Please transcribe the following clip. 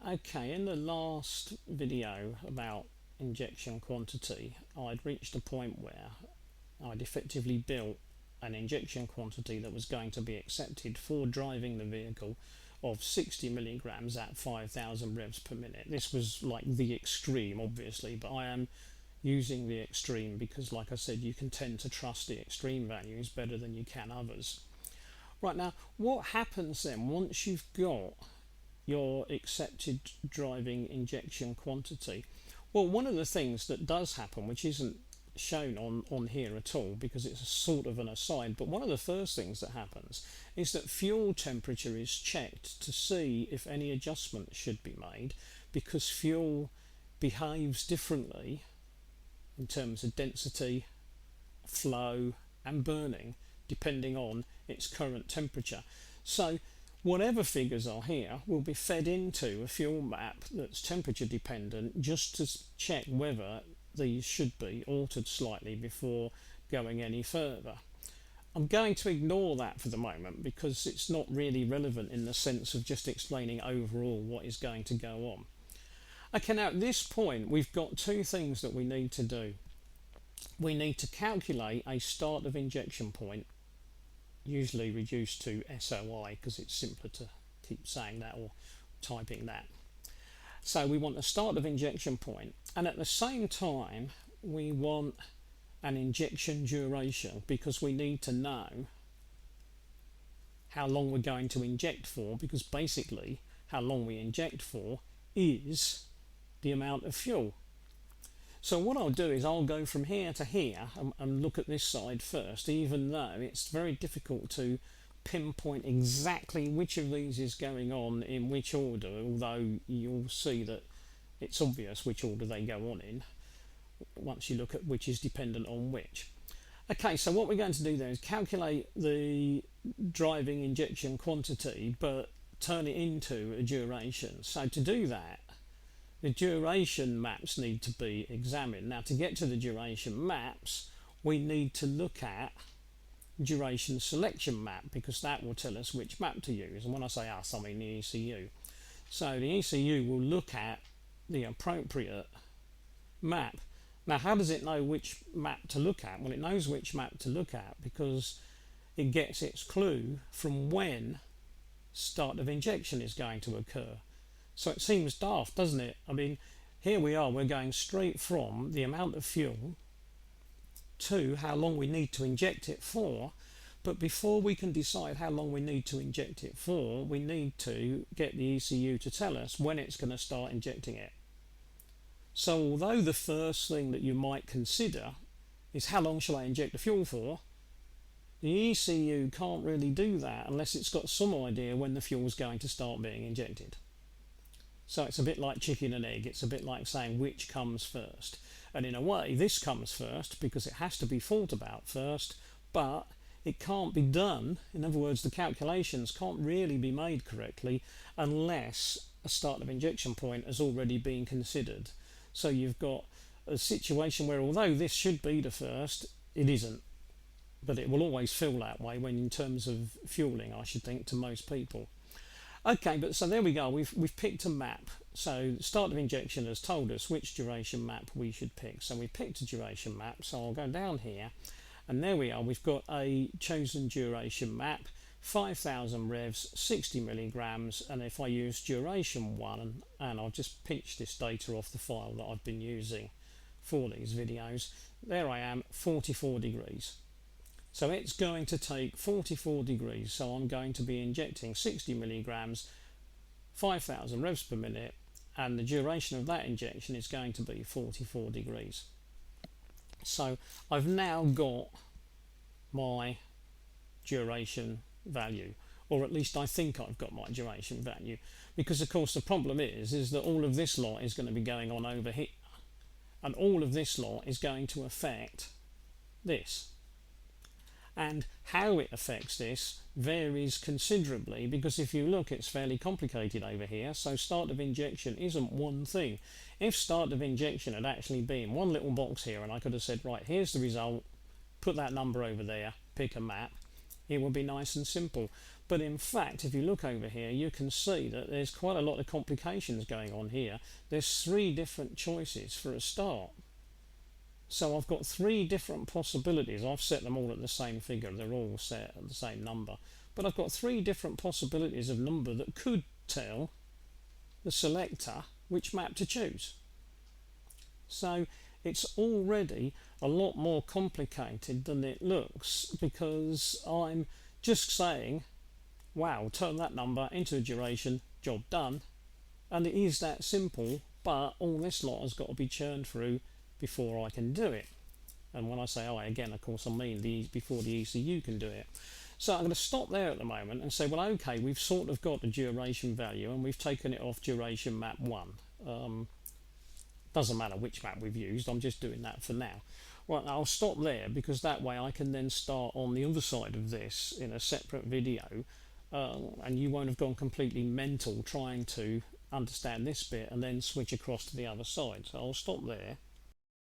Okay, in the last video about injection quantity, I'd reached a point where I'd effectively built an injection quantity that was going to be accepted for driving the vehicle of 60 milligrams at 5,000 revs per minute. This was like the extreme, obviously, but I am using the extreme because, like I said, you can tend to trust the extreme values better than you can others. Right, now, what happens then once you've got your accepted driving injection quantity? Well, one of the things that does happen, which isn't shown on here at all because it's a sort of an aside, but one of the first things that happens is that fuel temperature is checked to see if any adjustment should be made, because fuel behaves differently in terms of density, flow and burning depending on its current temperature. So whatever figures are here will be fed into a fuel map that's temperature dependent, just to check whether these should be altered slightly before going any further. I'm going to ignore that for the moment because it's not really relevant in the sense of just explaining overall what is going to go on. Okay, now at this point we've got two things that we need to do. We need to calculate a start of injection point, usually reduced to SOI because it's simpler to keep saying that or typing that. So we want a start of injection point, and at the same time we want an injection duration because we need to know how long we're going to inject for, because basically how long we inject for is the amount of fuel. So what I'll do is I'll go from here to here and look at this side first, even though it's very difficult to pinpoint exactly which of these is going on in which order, although you'll see that it's obvious which order they go on in once you look at which is dependent on which. Okay, so what we're going to do there is calculate the driving injection quantity but turn it into a duration. So to do that, the duration maps need to be examined. Now, to get to the duration maps, we need to look at duration selection map, because that will tell us which map to use. And when I say us, I mean the ECU. So the ECU will look at the appropriate map. Now, how does it know which map to look at? Well, it knows which map to look at because it gets its clue from when start of injection is going to occur. So it seems daft, doesn't it? I mean, here we are, we're going straight from the amount of fuel to how long we need to inject it for, but before we can decide how long we need to inject it for, we need to get the ECU to tell us when it's going to start injecting it. So although the first thing that you might consider is how long shall I inject the fuel for, the ECU can't really do that unless it's got some idea when the fuel is going to start being injected. So it's a bit like chicken and egg. It's a bit like saying which comes first. And in a way, this comes first because it has to be thought about first, but it can't be done. In other words, the calculations can't really be made correctly unless a start of injection point has already been considered. So you've got a situation where although this should be the first, it isn't. But it will always feel that way when in terms of fueling, I should think, to most people. Okay, but so there we go, we've picked a map. So start of injection has told us which duration map we should pick. So we picked a duration map, so I'll go down here, and there we are, we've got a chosen duration map, 5,000 revs, 60 milligrams, and if I use duration 1, and I'll just pinch this data off the file that I've been using for these videos, there I am, 44 degrees. So it's going to take 44 degrees, so I'm going to be injecting 60 milligrams, 5,000 revs per minute, and the duration of that injection is going to be 44 degrees. So I've now got my duration value, or at least I think I've got my duration value, because of course the problem is that all of this lot is going to be going on over here, and all of this lot is going to affect this. And how it affects this varies considerably, because if you look, it's fairly complicated over here. So start of injection isn't one thing. If start of injection had actually been one little box here and I could have said, right, here's the result, put that number over there, pick a map, it would be nice and simple. But in fact, if you look over here, you can see that there's quite a lot of complications going on here. There's 3 different choices for a start. So I've got 3 different possibilities. I've set them all at the same figure. They're all set at the same number. But I've got 3 different possibilities of number that could tell the selector which map to choose. So it's already a lot more complicated than it looks, because I'm just saying, wow, turn that number into a duration, job done. And it is that simple, but all this lot has got to be churned through before I can do it. And when I say I, again, of course, I mean before the ECU can do it. So I'm going to stop there at the moment and say, well, okay, we've sort of got the duration value and we've taken it off duration map 1. Doesn't matter which map we've used, I'm just doing that for now. Well, I'll stop there, because that way I can then start on the other side of this in a separate video, and you won't have gone completely mental trying to understand this bit and then switch across to the other side. So I'll stop there.